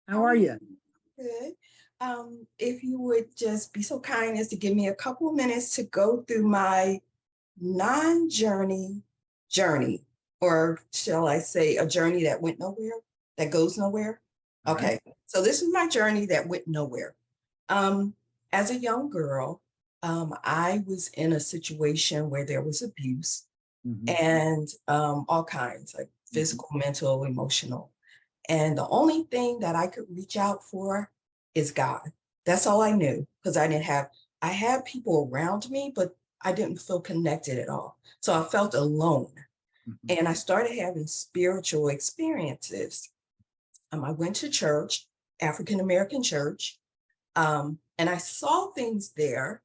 How are you? Good. If you would just be so kind as to give me a couple of minutes to go through my journey, or shall I say a journey that went nowhere, that goes nowhere? All right. Okay, so this is my journey that went nowhere. Um, as a young girl, I was in a situation where there was abuse Hmm. and all kinds, like Hmm. physical, mental, emotional. And the only thing that I could reach out for is God. That's all I knew because I had people around me, but I didn't feel connected at all. So I felt alone. Hmm. And I started having spiritual experiences. I went to church, African American church, and I saw things there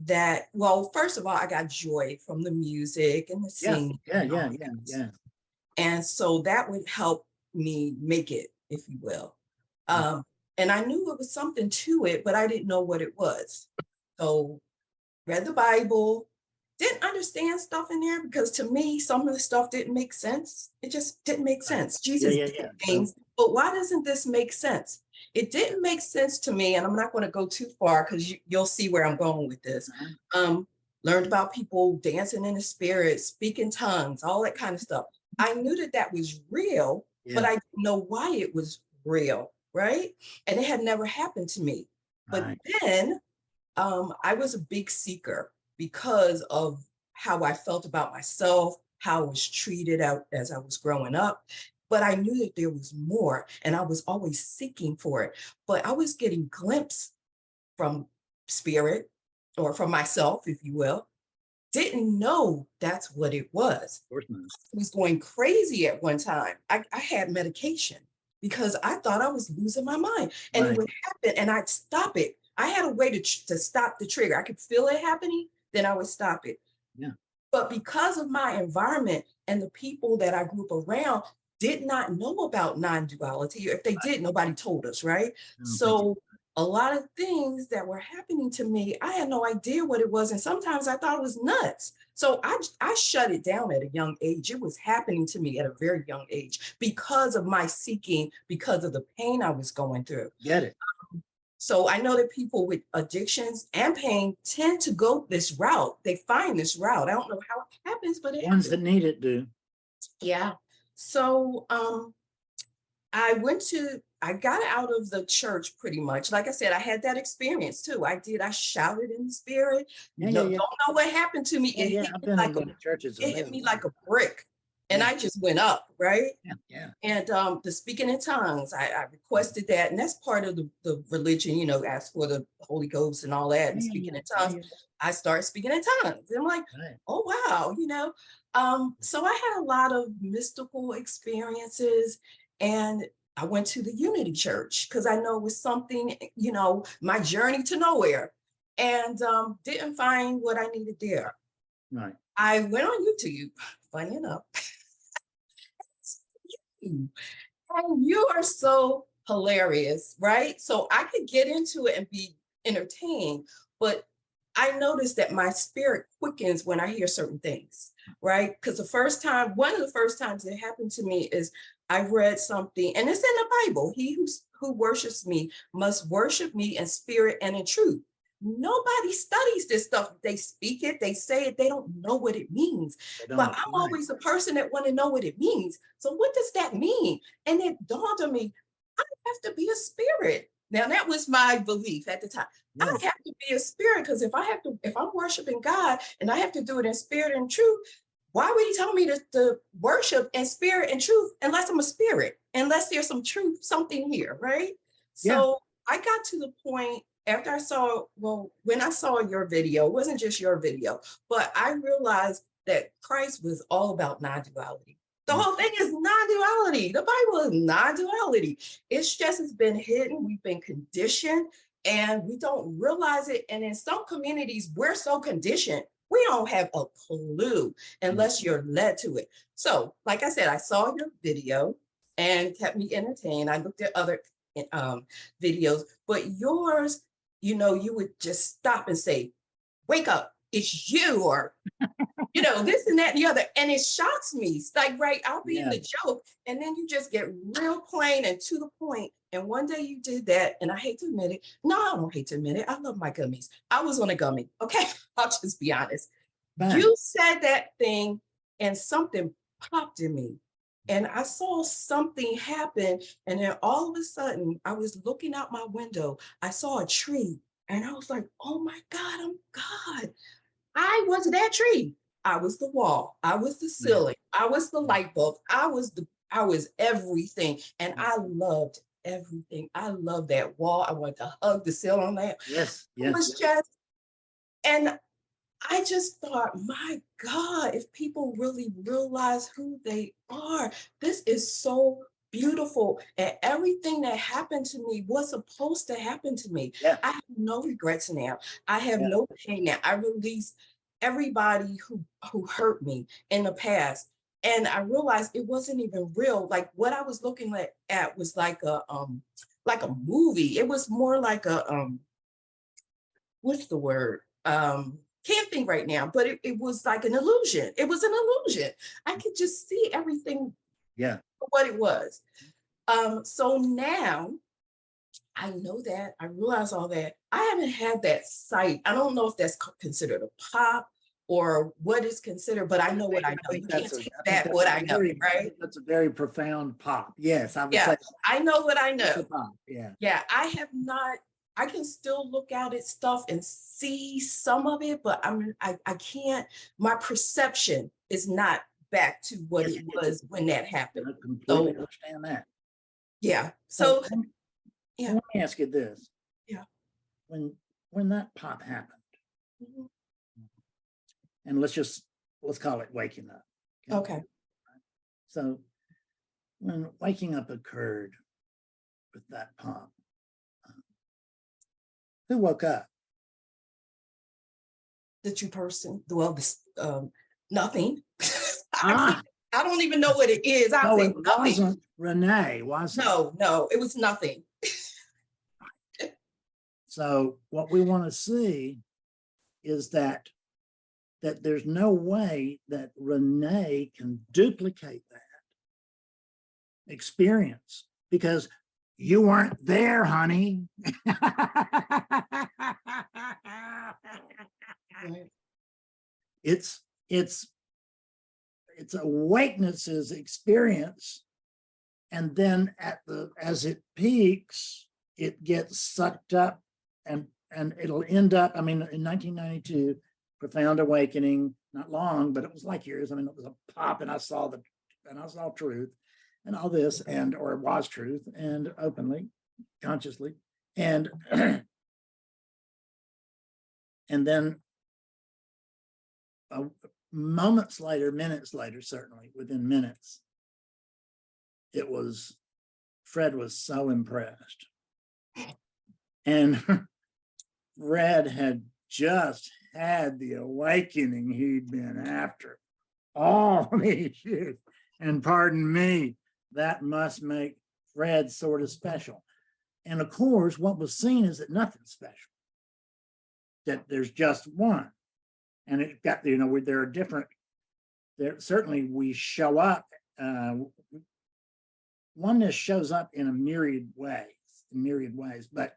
that, well, first of all, I got joy from the music and the Yeah, singing yeah, and all yeah, that yeah, kind of yeah. stuff. And so that would help me make it, if you will. Mm. Um, and I knew it was something to it, but I didn't know what it was. So read the Bible, didn't understand stuff in there because to me, some of the stuff didn't make sense. It just didn't make Right. sense. Yeah, Jesus yeah, did yeah. Well, things, but why doesn't this make sense? It didn't make sense to me, and I'm not going to go too far because you'll see where I'm going with this. uh-huh. Um, Learned about people dancing in the spirit, speaking tongues, all that kind of stuff. I knew that that was real, but Yeah, I didn't know why it was real, right? And it had never happened to me. But right. then I was a big seeker because of how I felt about myself, how I was treated out as I was growing up. But I knew that there was more, and I was always seeking for it. But I was getting glimpses from spirit or from myself, if you will. Didn't know that's what it was. Of course not. I was going crazy at one time. I had medication because I thought I was losing my mind. And it Right. would happen and I'd stop it. I had a way to stop the trigger. I could feel it happening, then I would stop it. Yeah. But because of my environment and the people that I grew up around did not know about non-duality. If they did, nobody told us, right? I don't think So a lot of things that were happening to me, I had no idea what it was. And sometimes I thought it was nuts. So I shut it down at a young age. It was happening to me at a very young age because of my seeking, because of the pain I was going through. get it. So I know that people with addictions and pain tend to go this route. They find this route. I don't know how it happens, but it Ones happens. that need it do. Yeah. So I got out of the church pretty much. Like I said, I had that experience too. I shouted in the spirit. Yeah, No, yeah, don't yeah. know what happened to me. Yeah, yeah. I've been in many churches and It they hit were me like a wonderful. brick. And Yeah, I just went up, right? yeah, yeah. And the speaking in tongues, I requested that. And that's part of the religion, ask for the Holy Ghost and all that and Yeah, yeah, speaking in yeah, tongues. yeah. I started speaking in tongues. And I'm like, Right. oh wow. So I had a lot of mystical experiences, and I went to the Unity Church because I know it was something, my journey to nowhere, and didn't find what I needed there. Right. I went on YouTube, funny enough. And you are so hilarious, right? So I could get into it and be entertained, but I noticed that my spirit quickens when I hear certain things, right? Because one of the first times it happened to me is I read something, and it's in the Bible. He who worships me must worship me in spirit and in truth. Nobody studies this stuff. They speak it, they say it, they don't know what it means. They But don't. I'm Right. always the person that want to know what it means. So what does that mean? And it dawned on me, I have to be a spirit. Now that was my belief at the time. I Yeah. have to be a spirit because if I'm worshiping God and I have to do it in spirit and truth, why would he tell me to worship in spirit and truth unless I'm a spirit, unless there's some truth, something here, right? Yeah. So I got to the point after when I saw your video, it wasn't just your video, but I realized that Christ was all about non-duality. The Mm. whole thing is non-duality. The Bible is non-duality. It's just it's been hidden. We've been conditioned and we don't realize it. And in some communities, we're so conditioned, we don't have a clue Mm. unless you're led to it. So, like I said, I saw your video and kept me entertained. I looked at other um, videos, but yours, you would just stop and say, wake up. it's you, or, this and that and the other. And it shocks me. It's like, right, I'll be in the joke, and then you just get real plain and to the point. And one day you did that, and I hate to admit it. No, I don't hate to admit it. I love my gummies. I was on a gummy. Okay. I'll just be honest. Fine. You said that thing, and something popped in me. And I saw something happen. And then all of a sudden, I was looking out my window. I saw a tree. And I was like, oh my God, God. I was that tree. I was the wall. I was the ceiling. I was the light bulb. I was everything. And I loved everything. I loved that wall. I wanted to hug the ceiling lamp. Yes. It was just, and I just thought, my God, if people really realize who they are, this is so beautiful. And everything that happened to me was supposed to happen to me. Yeah. I have no regrets now. I have no pain now. I release everybody who hurt me in the past. And I realized it wasn't even real. Like what I was looking at was like a movie. It was more like a what's the word? Can't think right now, but it was like an illusion. It was an illusion. I could just see everything for what it was. So now I know that, I realize all that. I haven't had that sight. I don't know if that's considered a pop or what is considered, but I know what I know. You can't take back what I know, right? That's a very profound pop. Yes, I would say. I know what I know. Pop. Yeah. Yeah, I have not. I can still look out at stuff and see some of it, but I can't, my perception is not back to what it was when that happened. I completely understand that. Yeah. So let me ask you this. Yeah. When that pop happened, and let's call it waking up. Okay. So when waking up occurred with that pop, who woke up? The true person. Well, nothing. I don't even know what it is. No, it wasn't Renee, was it? No, it was nothing. So what we want to see is that there's no way that Renee can duplicate that experience because you weren't there, honey. It's awakeness's experience, and then as it peaks, it gets sucked up, and it'll end up. I mean, in 1992, profound awakening, not long, but it was like years. I mean, it was a pop, and I saw truth, and all this, or it was truth, and openly, consciously, and then moments later, minutes later, certainly within minutes, Fred was so impressed. And Fred had just had the awakening he'd been after all these years. And pardon me, that must make Fred sort of special. And of course, what was seen is that nothing's special, that there's just one. And it got, there are different, certainly we show up, oneness shows up in a myriad ways, but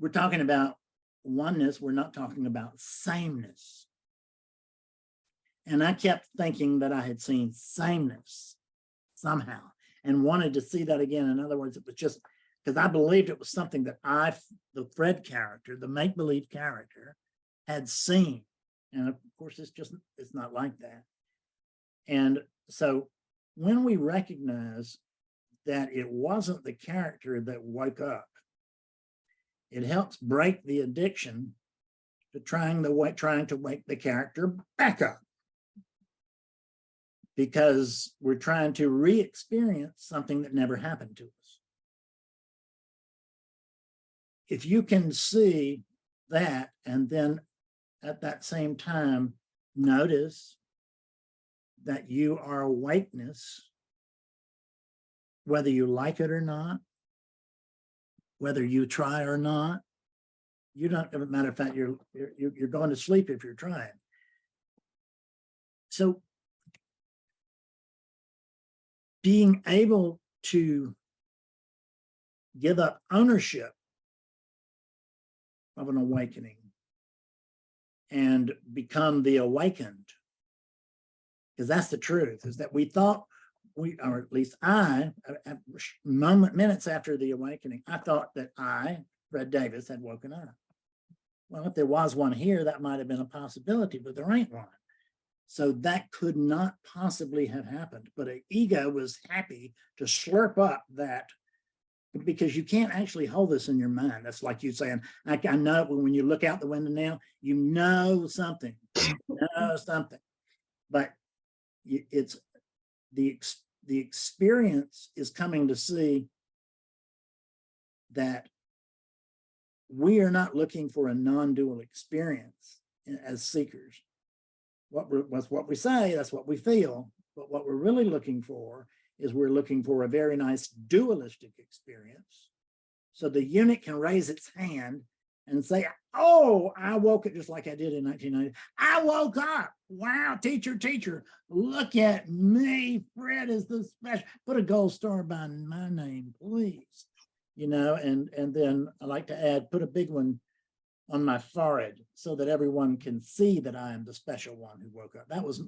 we're talking about oneness, we're not talking about sameness. And I kept thinking that I had seen sameness somehow and wanted to see that again. In other words, it was just because I believed it was something that the Fred character, the make-believe character, had seen. And of course, it's not like that. And so when we recognize that it wasn't the character that woke up, it helps break the addiction to trying to wake the character back up, because we're trying to re-experience something that never happened to us. If you can see that, and then at that same time, notice that you are awakeness, whether you like it or not, whether you try or not, You don't, as a matter of fact, you're going to sleep if you're trying. So being able to give up ownership of an awakening and become the awakened, because that's the truth, is that we thought or at least I, minutes after the awakening, I thought that I, Fred Davis, had woken up. Well, if there was one here, that might have been a possibility, but there ain't one. So that could not possibly have happened. But an ego was happy to slurp up that, because you can't actually hold this in your mind. That's like you saying, I know when you look out the window now, you know something, but it's the experience is coming to see that we are not looking for a non-dual experience as seekers. What we say, that's what we feel, but what we're really looking for is we're looking for a very nice dualistic experience. So the unit can raise its hand and say, oh, I woke up, just like I did in 1990. I woke up. Wow, teacher, look at me. Fred is the special. Put a gold star by my name, please. You know, and then I like to add, put a big one on my forehead so that everyone can see that I am the special one who woke up. That was,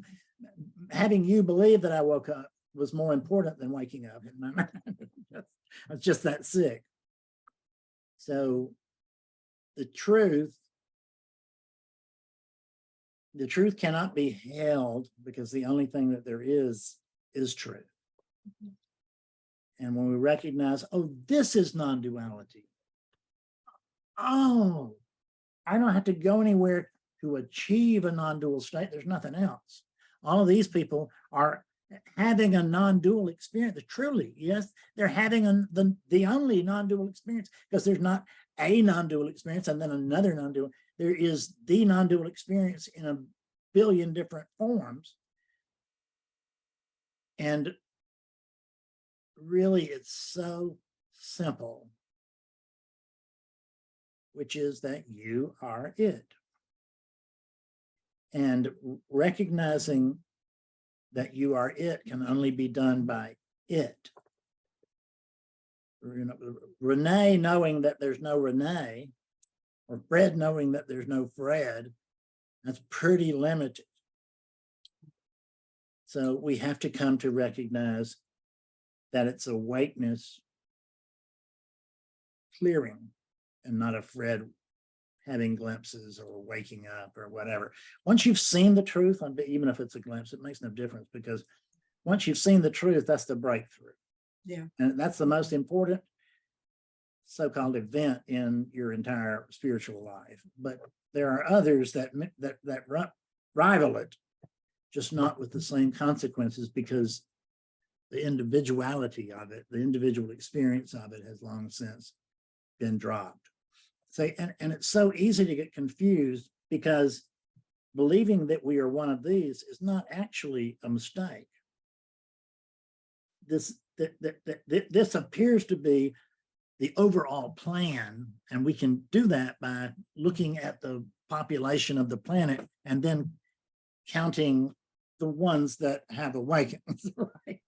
having you believe that I woke up was more important than waking up in my mind. I was just that sick. So the truth cannot be held, because the only thing that there is truth. And when we recognize, oh, this is non-duality. Oh, I don't have to go anywhere to achieve a non-dual state. There's nothing else. All of these people are having a non-dual experience. Truly, yes, they're having the only non-dual experience, because there's not a non-dual experience and then another non-dual. There is the non-dual experience in a billion different forms. And really, it's so simple, which is that you are it. And recognizing that you are it can only be done by it. Renee knowing that there's no Renee, or Fred knowing that there's no Fred, that's pretty limited. So we have to come to recognize that it's awakeness clearing, and not a Fred having glimpses or waking up or whatever. Once you've seen the truth, even if it's a glimpse, it makes no difference, because once you've seen the truth, that's the breakthrough. Yeah. And that's the most important so-called event in your entire spiritual life. But there are others that rival it, just not with the same consequences, because the individuality of it, the individual experience of it, has long since been dropped. So, and it's so easy to get confused, because believing that we are one of these is not actually a mistake. This appears to be the overall plan, and we can do that by looking at the population of the planet and then counting the ones that have awakened, right?